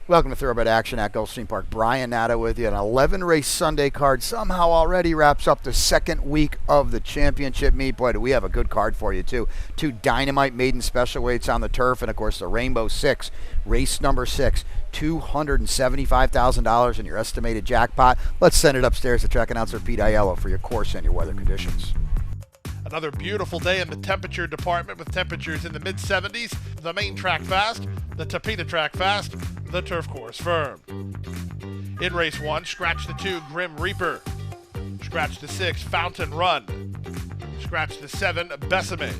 Welcome to Thoroughbred Action at Gulfstream Park. Brian Natta with you. An 11-race Sunday card somehow already wraps up the second week of the championship meet. Boy, do we have a good card for you, too. 2 dynamite maiden special weights on the turf, and, of course, the Rainbow Six, race number 6, $275,000 in your estimated jackpot. Let's send it upstairs to track announcer Pete Aiello for your course and your weather conditions. Another beautiful day in the temperature department with temperatures in the mid-70s. The main track fast, the Tapeta track fast, the turf course firm. In race 1, scratch the 2, Grim Reaper. Scratch the 6, Fountain Run. Scratch the 7, Besame.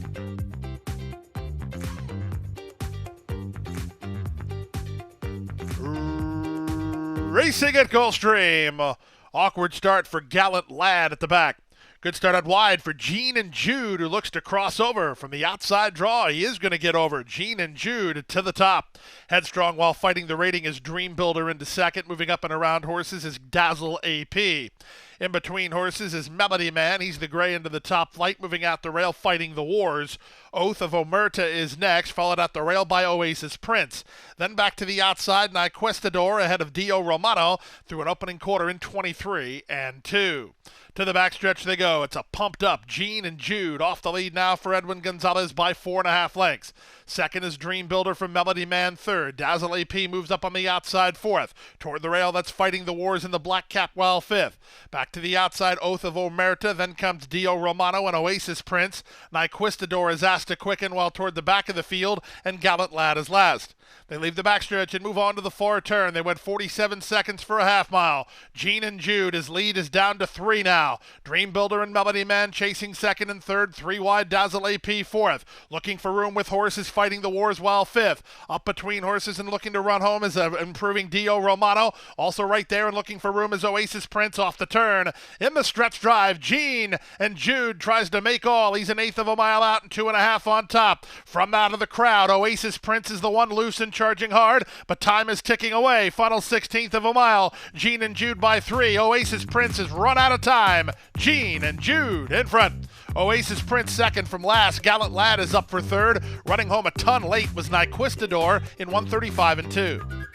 Racing at Gulfstream. Awkward start for Gallant Lad at the back. Good start out wide for Gene and Jude, who looks to cross over from the outside draw. He is going to get over. Gene and Jude to the top. Headstrong while fighting the rating is Dream Builder into second. Moving up and around horses is Dazzle AP. In between horses is Melody Man. He's the gray into the top flight, moving out the rail, fighting the wars. Oath of Omerta is next, followed out the rail by Oasis Prince. Then back to the outside, Nyquistador ahead of Dio Romano through an opening quarter in 23 and 2. To the backstretch they go. It's a pumped up Gene and Jude off the lead now for Edwin Gonzalez by 4.5 lengths. Second is Dream Builder from Melody Man third. Dazzle AP moves up on the outside fourth. Toward the rail, that's fighting the wars in the black cap while fifth. Back to the outside, Oath of Omerta. Then comes Dio Romano and Oasis Prince. Nyquistador is asked to quicken while toward the back of the field, and Gallant Lad is last. They leave the backstretch and move on to the far turn. They went 47 seconds for a half mile. Gene and Jude, his lead is down to 3 now. Dream Builder and Melody Man chasing second and third. 3 wide, Dazzle AP fourth. Looking for room with horses fighting the wars while fifth. Up between horses and looking to run home is improving Dio Romano. Also right there and looking for room is Oasis Prince off the turn. In the stretch drive, Gene and Jude tries to make all. He's 1/8 of a mile out and 2.5 on top. From out of the crowd, Oasis Prince is the one loose and charging hard, but time is ticking away. Final 16th of a mile. Gene and Jude by 3. Oasis Prince has run out of time. Gene and Jude in front. Oasis Prince second from last. Gallant Lad is up for third. Running home a ton late was Nyquistador in 1:35 and 2.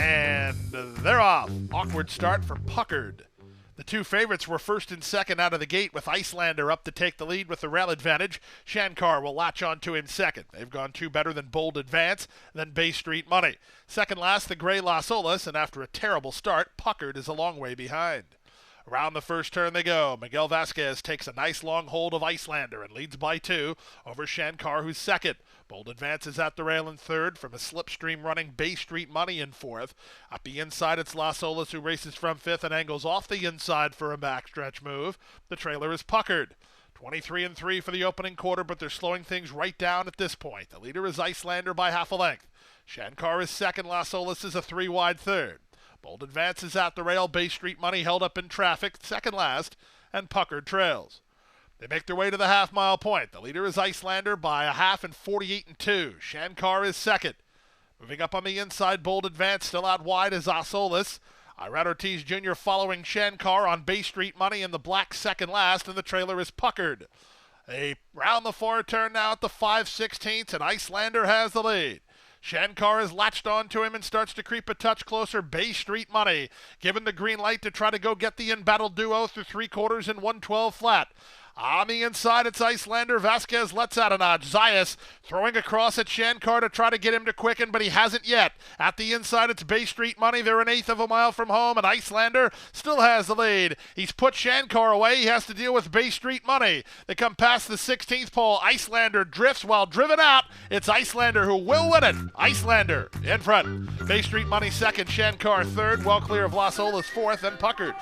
And they're off. Awkward start for Puckered. The 2 favorites were first and second out of the gate, with Icelander up to take the lead with the rail advantage. Shankar will latch on to him second. They've gone 2 better than Bold Advance, then Bay Street Money. Second last, the gray Las Olas, and after a terrible start, Puckered is a long way behind. Around the first turn they go. Miguel Vasquez takes a nice long hold of Icelander and leads by 2 over Shankar, who's second. Bold Advance is at the rail in third from a slipstream running Bay Street Money in fourth. Up the inside, it's Las Olas who races from fifth and angles off the inside for a backstretch move. The trailer is Puckered. 23 and 3 for the opening quarter, but they're slowing things right down at this point. The leader is Icelander by half a length. Shankar is second. Las Olas is a 3 wide third. Bold Advance is at the rail. Bay Street Money held up in traffic, second last, and Puckered trails. They make their way to the half-mile point. The leader is Icelander by a half and 48 and 2. Shankar is second. Moving up on the inside, Bold Advance still out wide is Las Olas. Irad Ortiz Jr. following Shankar on Bay Street Money in the black second last, and the trailer is Puckered. They round the far turn now at the 5/16, and Icelander has the lead. Shankar has latched on to him and starts to creep a touch closer. Bay Street Money given the green light to try to go get the embattled duo through 3/4 and 112 flat. On the inside, it's Icelander. Vasquez lets out a notch. Zayas throwing across at Shankar to try to get him to quicken, but he hasn't yet. At the inside, it's Bay Street Money. They're an eighth of a mile from home, and Icelander still has the lead. He's put Shankar away. He has to deal with Bay Street Money. They come past the 16th pole. Icelander drifts while driven out. It's Icelander who will win it. Icelander in front. Bay Street Money second. Shankar third. Well clear of Las Olas fourth, and Puckard.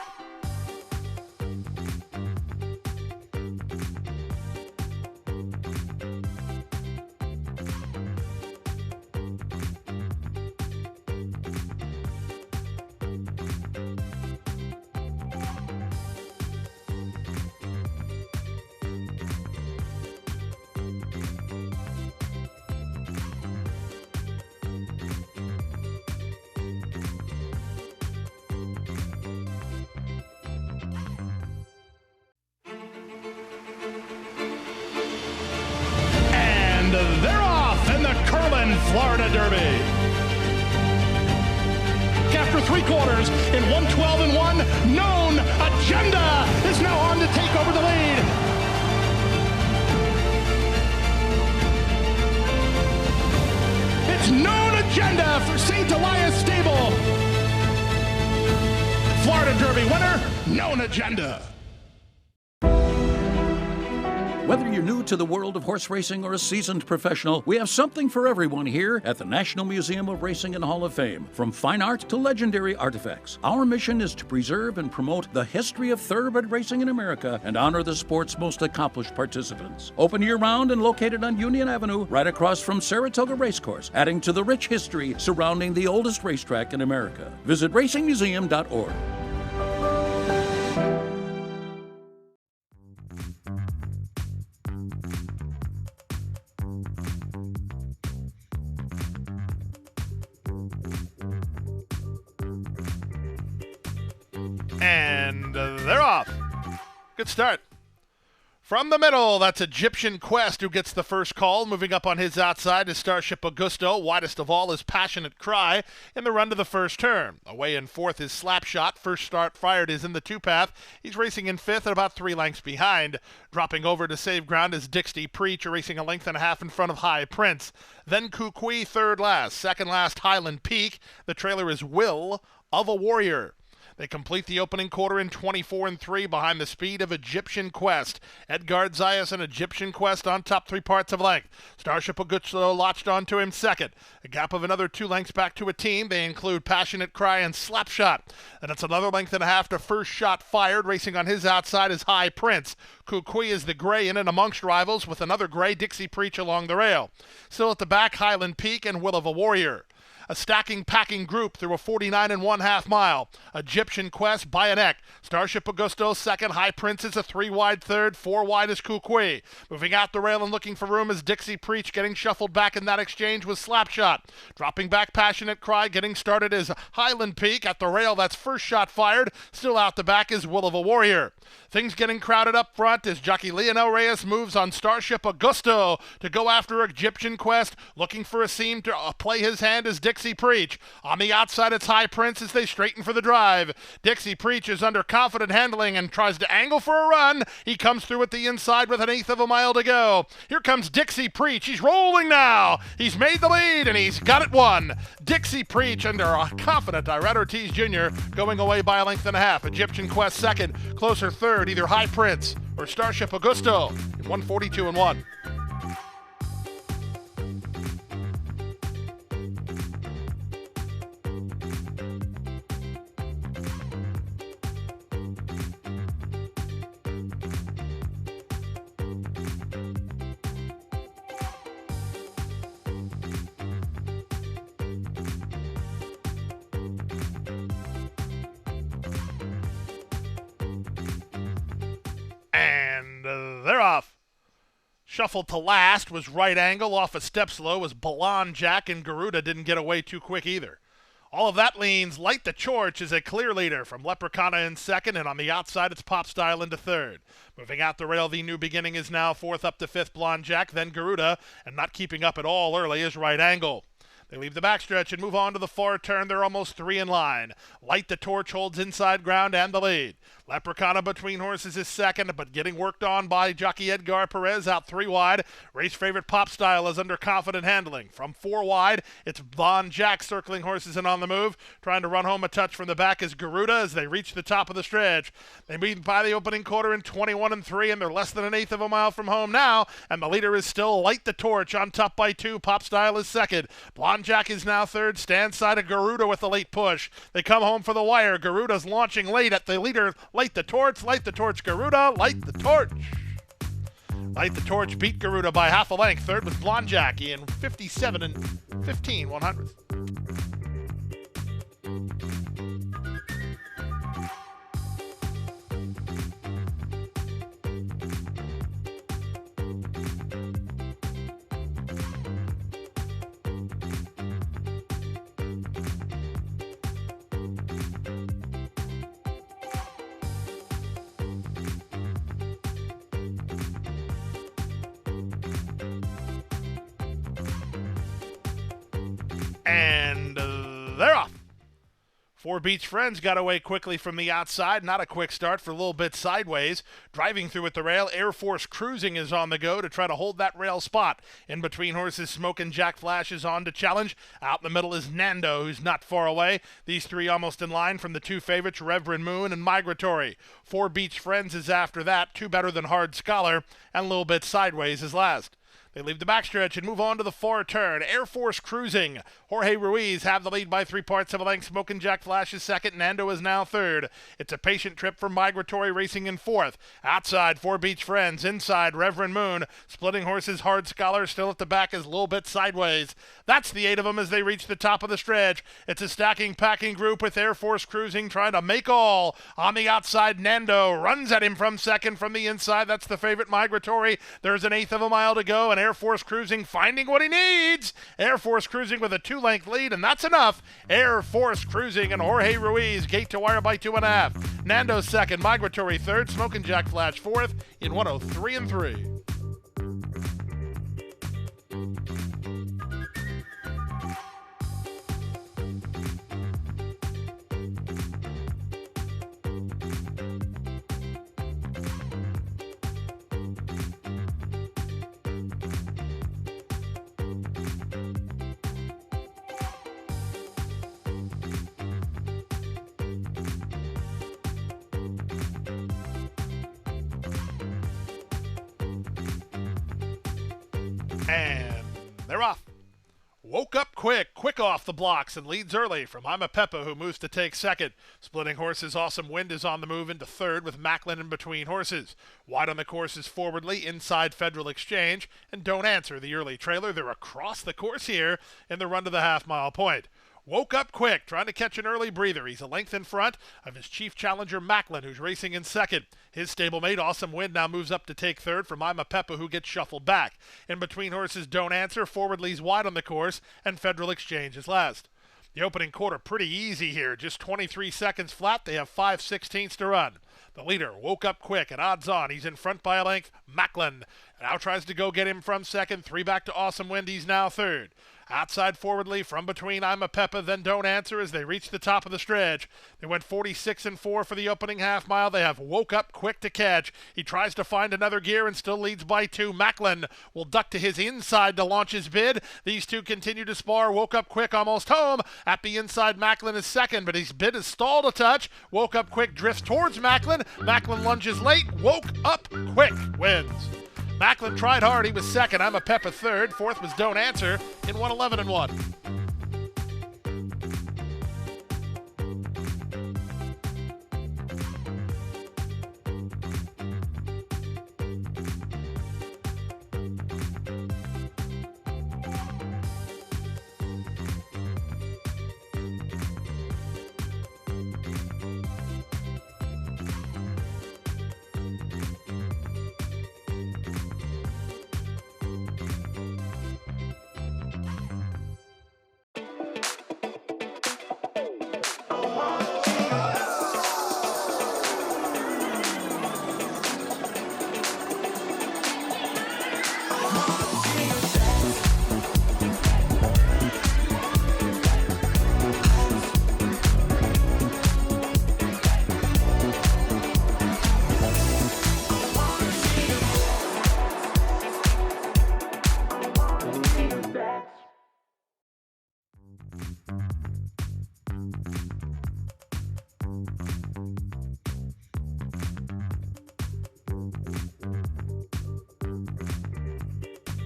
They're off in the Curlin, Florida Derby. After three quarters in 1:12-1, Known Agenda is now on to take over the lead. It's Known Agenda for St. Elias Stable. Florida Derby winner, Known Agenda. Whether you're new to the world of horse racing or a seasoned professional, we have something for everyone here at the National Museum of Racing and Hall of Fame. From fine art to legendary artifacts, our mission is to preserve and promote the history of thoroughbred racing in America and honor the sport's most accomplished participants. Open year-round and located on Union Avenue, right across from Saratoga Racecourse, adding to the rich history surrounding the oldest racetrack in America. Visit racingmuseum.org. And they're off. Good start. From the middle, that's Egyptian Quest who gets the first call. Moving up on his outside is Starship Augusto. Widest of all is Passionate Cry in the run to the first turn. Away in fourth is Slapshot. First start fired is in the two-path. He's racing in fifth at about 3 lengths behind. Dropping over to save ground is Dixie Preach, racing a length and a half in front of High Prince. Then Kukui third last. Second last Highland Peak. The trailer is Will of a Warrior. They complete the opening quarter in 24-3 behind the speed of Egyptian Quest. Edgard Zayas and Egyptian Quest on top 3 parts of length. Starship Augusto latched onto him second. A gap of another 2 lengths back to a team. They include Passionate Cry and Slapshot. And it's another length and a half to first shot fired. Racing on his outside is High Prince. Kukui is the gray in and amongst rivals with another gray Dixie Preach along the rail. Still at the back, Highland Peak and Will of a Warrior. A stacking, packing group through a 49 1/2 mile. Egyptian Quest by a neck. Starship Augusto second. High Prince is a 3 wide third. 4 wide is Kukui. Moving out the rail and looking for room is Dixie Preach, getting shuffled back in that exchange with Slapshot. Dropping back Passionate Cry, getting started is Highland Peak. At the rail, that's first shot fired. Still out the back is Will of a Warrior. Things getting crowded up front as jockey Leonel Reyes moves on Starship Augusto to go after Egyptian Quest. Looking for a seam to play his hand is Dixie Preach. On the outside, it's High Prince as they straighten for the drive. Dixie Preach is under confident handling and tries to angle for a run. He comes through at the inside with an eighth of a mile to go. Here comes Dixie Preach. He's rolling now. He's made the lead and he's got it won. Dixie Preach under a confident Irad Ortiz Jr. going away by a length and a half. Egyptian Quest second. Closer third, either High Prince or Starship Augusto in 142-1. And they're off. Shuffled to last was Right Angle. Off a step slow was Balan Jack, and Garuda didn't get away too quick either. All of that leans Light the Torch is a clear leader from Leprechauна in second, and on the outside it's Pop Style into third. Moving out the rail, the New Beginning is now fourth up to fifth, Blonde Jack, then Garuda, and not keeping up at all early is Right Angle. They leave the backstretch and move on to the far turn. They're almost 3 in line. Light the Torch holds inside ground and the lead. Leprechaun between horses is second, but getting worked on by jockey Edgar Perez out 3 wide. Race favorite Pop Style is under confident handling. From 4 wide, it's Von Jack circling horses and on the move. Trying to run home a touch from the back is Garuda as they reach the top of the stretch. They meet by the opening quarter in 21-3, and they're less than an eighth of a mile from home now, and the leader is still Light the Torch on top by 2. Pop Style is second. Blonde Jack is now third. Stand side of Garuda with the late push. They come home for the wire. Garuda's launching late at the leader. Light the Torch, Garuda, Light the Torch. Light the Torch beat Garuda by half a length. Third was Blonde Jack in 57 and 15 100. And they're off. 4 Beach Friends got away quickly from the outside. Not a quick start for a little bit sideways. Driving through at the rail, Air Force Cruising is on the go to try to hold that rail spot. In between horses, Smokin' Jack Flash is on to challenge. Out in the middle is Nando, who's not far away. These 3 almost in line from the 2 favorites, Reverend Moon and Migratory. 4 Beach Friends is after that. 2 better than Hard Scholar, and a little bit sideways is last. They leave the backstretch and move on to the far turn. Air Force Cruising. Jorge Ruiz have the lead by 3 parts of a length. Smokin' Jack Flash is second. Nando is now third. It's a patient trip for Migratory racing in fourth. Outside, 4 Beach Friends. Inside, Reverend Moon. Splitting horses, Hard Scholar still at the back is a little bit sideways. That's the 8 of them as they reach the top of the stretch. It's a stacking, packing group with Air Force Cruising trying to make all. On the outside, Nando runs at him from second. From the inside, that's the favorite Migratory. There's an eighth of a mile to go, and Air Force Cruising finding what he needs. Air Force Cruising with a 2-length lead, and that's enough. Air Force Cruising and Jorge Ruiz gate to wire by 2.5. Nando second, Migratory third, Smokin' Jack Flash fourth in 103-3. And they're off. Woke up quick off the blocks and leads early from I'm a Peppa, who moves to take second. Splitting horses, Awesome Wind is on the move into third with Macklin in between horses. Wide on the course is Forwardly, inside Federal Exchange, and Don't Answer, the early trailer. They're across the course here in the run to the half-mile point. Woke up quick, trying to catch an early breather. He's a length in front of his chief challenger, Macklin, who's racing in second. His stablemate, Awesome Wind, now moves up to take third from I'm a Peppa, who gets shuffled back. In between horses, Don't Answer, Forwardly's wide on the course, and Federal Exchange is last. The opening quarter pretty easy here, just 23 seconds flat. They have 5/16 to run. The leader woke up quick at odds on. He's in front by a length. Macklin now tries to go get him from second. 3 back to Awesome Wind. He's now third. Outside Forwardly from between I'm a Peppa, then Don't Answer as they reach the top of the stretch. They went 46-4 for the opening half mile. They have Woke Up Quick to catch. He tries to find another gear and still leads by 2. Macklin will duck to his inside to launch his bid. These 2 continue to spar. Woke Up Quick almost home. At the inside, Macklin is second, but his bid is stalled a touch. Woke Up Quick drifts towards Macklin. Macklin lunges late. Woke Up Quick wins. Macklin tried hard. He was second. I'm a Peppa third. Fourth was Don't Answer in 111-1.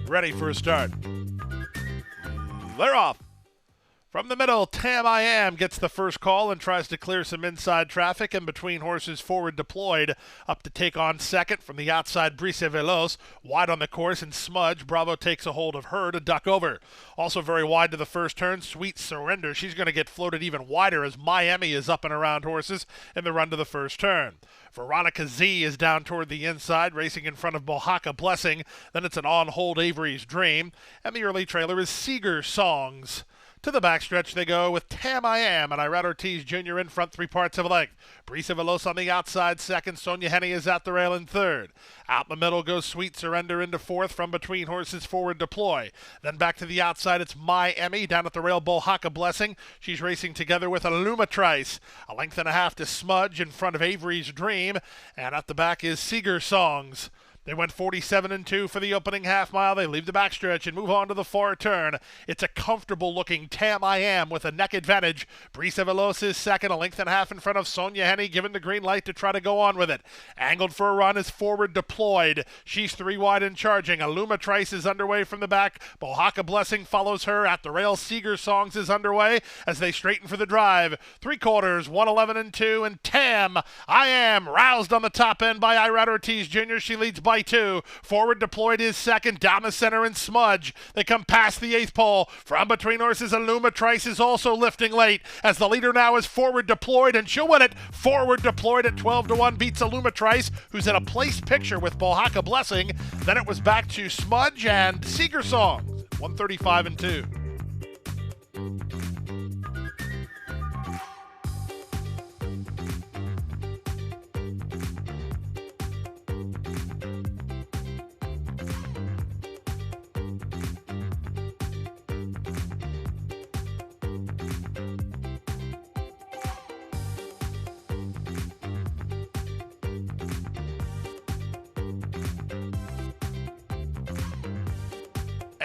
ready for a start. They're off. From the middle, Tam I Am gets the first call and tries to clear some inside traffic in between horses forward deployed. Up to take on second from the outside, Brise Veloz. Wide on the course and Smudge. Bravo takes a hold of her to duck over. Also very wide to the first turn, Sweet Surrender. She's going to get floated even wider as Miami is up and around horses in the run to the first turn. Veronica Z is down toward the inside, racing in front of Bohaka Blessing. Then it's an on-hold Avery's Dream. And the early trailer is Seeger Songs. To the backstretch they go with Tam I Am and Irad Ortiz Jr. in front 3 parts of a length. Brisa Veloz on the outside second. Sonia Henney is at the rail in third. Out in the middle goes Sweet Surrender into fourth from between horses forward deploy. Then back to the outside it's Miami. Down at the rail Bohaka Blessing. She's racing together with Illumatrice. A length and a half to Smudge in front of Avery's Dream. And at the back is Seeger Songs. They went 47-2 for the opening half mile. They leave the backstretch and move on to the far turn. It's a comfortable-looking Tam I Am with a neck advantage. Brisa Veloz is second, a length and a half in front of Sonia Henney, given the green light to try to go on with it. Angled for a run is forward deployed. She's 3 wide and charging. Illumatrice is underway from the back. Bohaka Blessing follows her. At the rail, Seeger Songs is underway as they straighten for the drive. 3/4, 1:11-2, and Tam I Am roused on the top end by Irad Ortiz Jr. She leads by 2. Forward deployed is second. Down the center and Smudge. They come past the 8th pole. From between horses, Illumatrice is also lifting late as the leader now is forward deployed, and she'll win it. Forward deployed at 12-1 beats Illumatrice, who's in a place picture with Bohaka Blessing. Then it was back to Smudge and Seeger Songs. 135-2.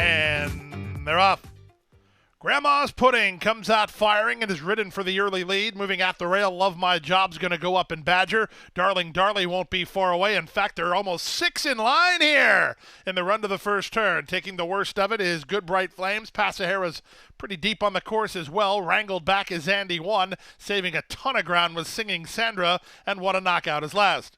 And they're off. Grandma's Pudding comes out firing and is ridden for the early lead. Moving at the rail, Love My Job's going to go up in Badger. Darling Darley won't be far away. In fact, there are almost 6 in line here in the run to the first turn. Taking the worst of it is Good Bright Flames. Pasajera's pretty deep on the course as well. Wrangled back is Andy 1. Saving a ton of ground was Singing Sandra, and What a Knockout is last.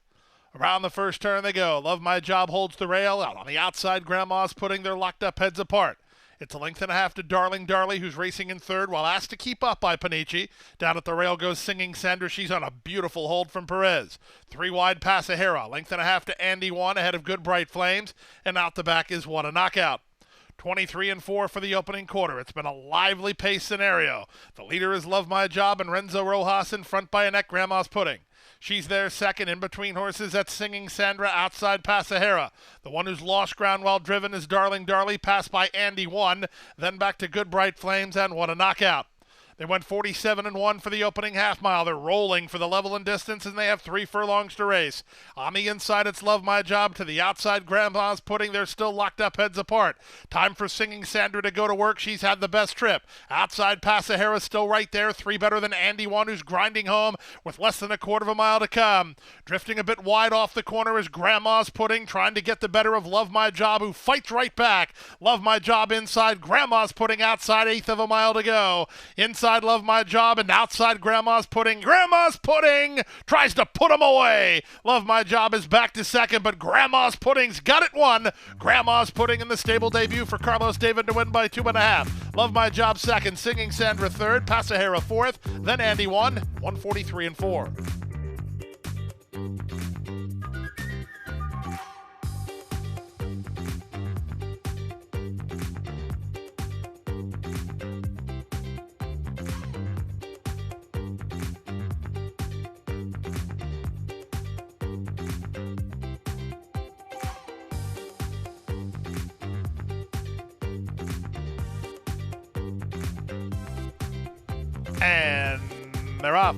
Around the first turn they go. Love My Job holds the rail. Out on the outside, Grandma's Pudding. They're locked up heads apart. It's a length and a half to Darling Darley, who's racing in third, while asked to keep up by Panici. Down at the rail goes Singing Sandra. She's on a beautiful hold from Perez. 3 wide Pasajera. Length and a half to Andy 1 ahead of Good Bright Flames. And out the back is What a Knockout. 23-4 for the opening quarter. It's been a lively pace scenario. The leader is Love My Job and Renzo Rojas in front by a neck, Grandma's Pudding. She's there second in between horses. That's Singing Sandra outside Pasajera. The one who's lost ground while driven is Darling Darley, passed by Andy 1. Then back to Good Bright Flames and What a Knockout. They went 47-1 for the opening half mile. They're rolling for the level and distance, and they have 3 furlongs to race. On the inside, it's Love My Job. To the outside, Grandma's Pudding. They're still locked up heads apart. Time for Singing Sandra to go to work. She's had the best trip. Outside, Pasajera's still right there. 3 better than Andy 1, who's grinding home with less than a quarter of a mile to come. Drifting a bit wide off the corner is Grandma's Pudding, trying to get the better of Love My Job, who fights right back. Love My Job inside, Grandma's Pudding outside, 1/8 of a mile to go. Inside Love My Job and outside Grandma's Pudding. Grandma's Pudding tries to put him away. Love My Job is back to second, but Grandma's Pudding's got it won. Grandma's Pudding in the stable debut for Carlos David to win by 2.5. Love My Job second, Singing Sandra third, Pasajera fourth, then Andy 1, 143-4. And they're off.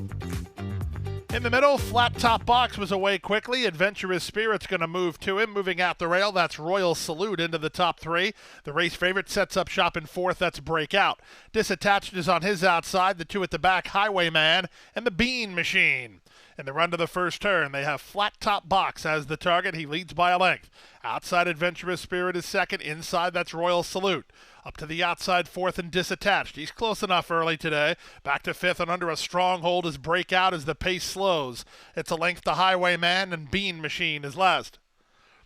In the middle, Flat Top Box was away quickly. Adventurous Spirit's going to move to him. Moving out the rail, that's Royal Salute into the top 3. The race favorite sets up shop in fourth. That's Breakout. Disattached is on his outside. The 2 at the back, Highwayman and the Bean Machine. In the run to the first turn, they have Flat Top Box as the target. He leads by a length. Outside, Adventurous Spirit is second. Inside, that's Royal Salute. Up to the outside, fourth and Disattached. He's close enough early today. Back to fifth and under a stronghold is Breakout as the pace slows. It's a length to Highwayman, and Bean Machine is last.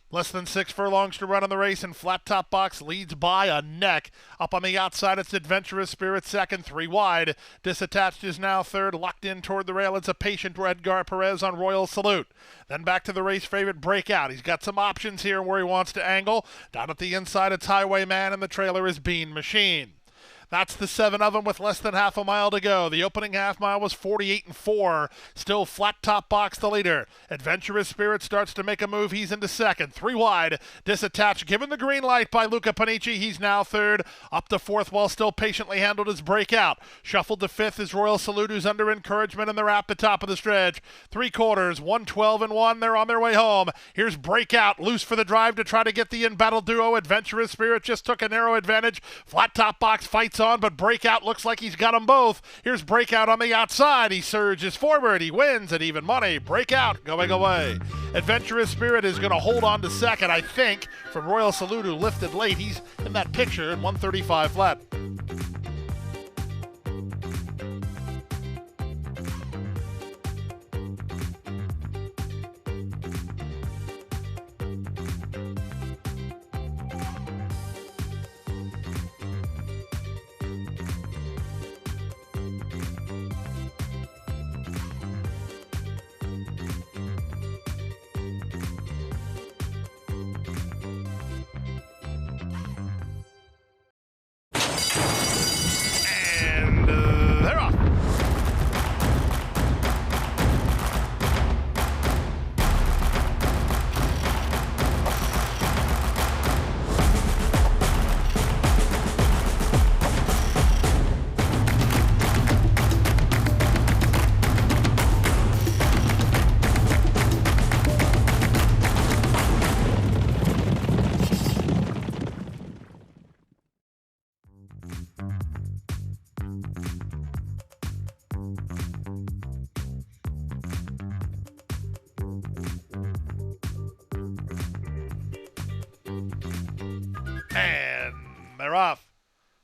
Less than 6 furlongs to run on the race, and Flat Top Box leads by a neck. Up on the outside, it's Adventurous Spirit second, 3 wide. Disattached is now third, locked in toward the rail. It's a patient Edgar Perez on Royal Salute. Then back to the race favorite Breakout. He's got some options here where he wants to angle. Down at the inside, it's Highwayman, and the trailer is Bean Machine. That's the 7 of them with less than half a mile to go. The opening half mile was 48-4. Still Flat Top Box the leader. Adventurous Spirit starts to make a move. He's into second. 3 wide. Disattached given the green light by Luca Panici. He's now third. Up to fourth while still patiently handled as Breakout. Shuffled to fifth is Royal Salute, who's under encouragement, and they're at the top of the stretch. 3/4, 1:12-1. They're on their way home. Here's Breakout loose for the drive to try to get the in-battle duo. Adventurous Spirit just took a narrow advantage. Flat Top Box fights on, but Breakout looks like he's got them both. Here's Breakout on the outside. He surges forward. He wins at even money. Breakout going away. Adventurous Spirit is going to hold on to second, I think, from Royal Salute, who lifted late. He's in that picture in 135 flat. They're off. And they're off.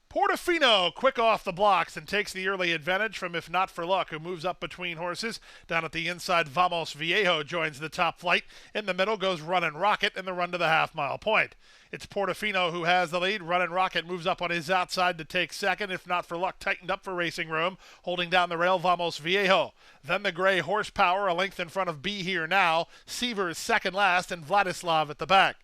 Portofino quick off the blocks and takes the early advantage from If Not For Luck, who moves up between horses. Down at the inside, Vamos Viejo joins the top flight. In the middle goes Runnin' Rocket in the run to the half-mile point. It's Portofino who has the lead. Runnin' Rocket moves up on his outside to take second. If Not For Luck tightened up for Racing Room, holding down the rail, Vamos Viejo. Then the gray Horsepower, a length in front of Be Here Now. Seaver is second last, and Vladislav at the back.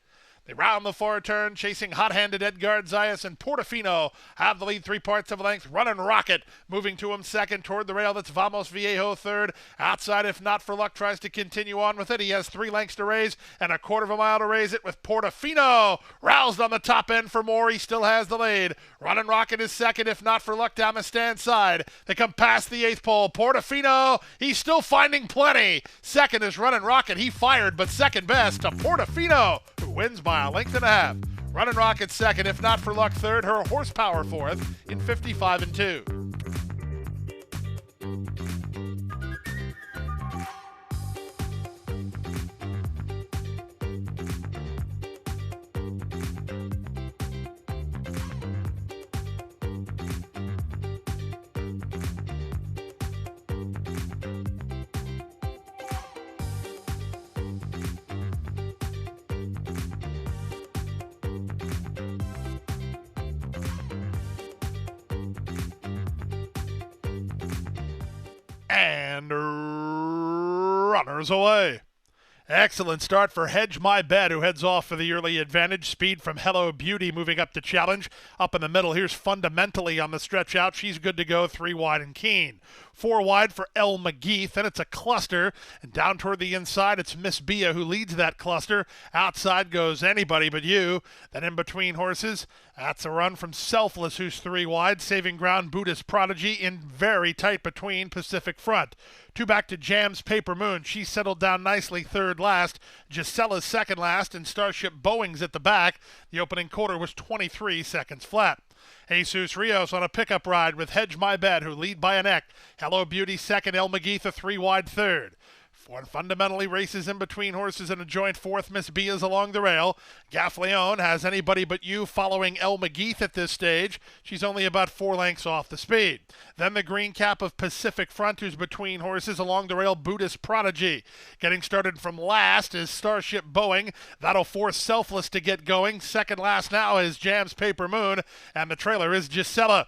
They round the far turn, chasing hot-handed Edgar Zayas, and Portofino have the lead 3 parts of a length. Runnin' Rocket moving to him second toward the rail. That's Vamos Viejo third. Outside, If Not For Luck tries to continue on with it. He has 3 lengths to raise and a 1/4 mile to raise it with Portofino roused on the top end for more. He still has the lead. Runnin' Rocket is second. If Not For Luck down the stand side. They come past the 8th pole. Portofino, he's still finding plenty. Second is Runnin' Rocket. He fired, but second best to Portofino, who wins by a length and a half. Runnin' Rocket second, If Not For Luck third, her Horsepower fourth in 55-2. And runners away. Excellent start for Hedge My Bet, who heads off for the early advantage. Speed from Hello Beauty moving up to challenge. Up in the middle, here's Fundamentally on the stretch out. She's good to go, 3 wide and keen. 4 wide for El McGeeth, then it's a cluster. And down toward the inside, it's Miss Bia who leads that cluster. Outside goes Anybody But You. Then in between horses, that's a run from Selfless, who's 3 wide. Saving Ground, Buddhist Prodigy in very tight between Pacific Front. 2 back to Jam's Paper Moon. She settled down nicely third last. Gisella's second last, and Starship Boeing's at the back. The opening quarter was 23 seconds flat. Jesus Rios on a pickup ride with Hedge My Bet, who lead by a neck. Hello Beauty second, El McGeeth a 3 wide third. One fundamentally races in between horses and a joint fourth. Miss B is along the rail. Gaffleone has Anybody But You following El McGeeth at this stage. She's only about 4 lengths off the speed. Then the green cap of Pacific Front, who's between horses. Along the rail, Buddhist Prodigy. Getting started from last is Starship Boeing. That'll force Selfless to get going. Second last now is Jam's Paper Moon, and the trailer is Gisela.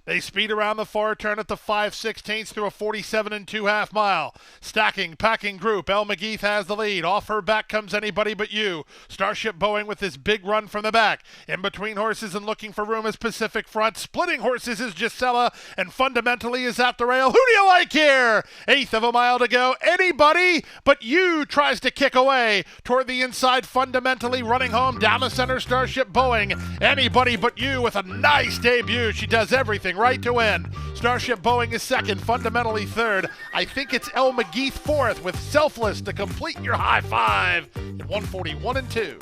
They speed around the far turn at the 5/16 through a 47 2/2 mile. Stacking, packing group. El McGeeth has the lead. Off her back comes Anybody But You. Starship Boeing with this big run from the back. In between horses and looking for room is Pacific Front. Splitting horses is Gisela, and fundamentally is at the rail. Who do you like here? 1/8 of a mile to go. Anybody But You tries to kick away toward the inside. Fundamentally running home down the center. Starship Boeing. Anybody But You with a nice debut. She does everything right to win. Starship Boeing is second, fundamentally third. I think it's El McGeeth fourth, with Selfless to complete your high five in 141 2.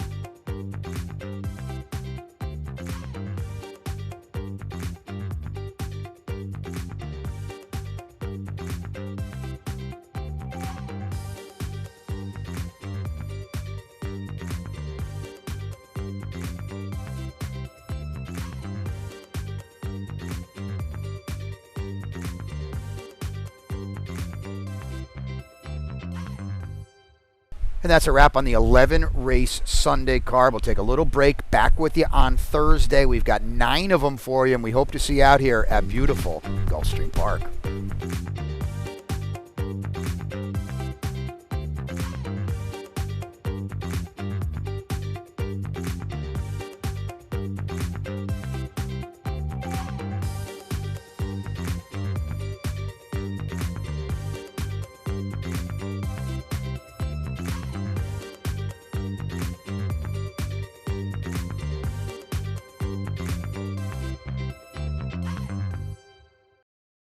And that's a wrap on the 11-race Sunday card. We'll take a little break. Back with you on Thursday. We've got 9 of them for you, and we hope to see you out here at beautiful Gulfstream Park.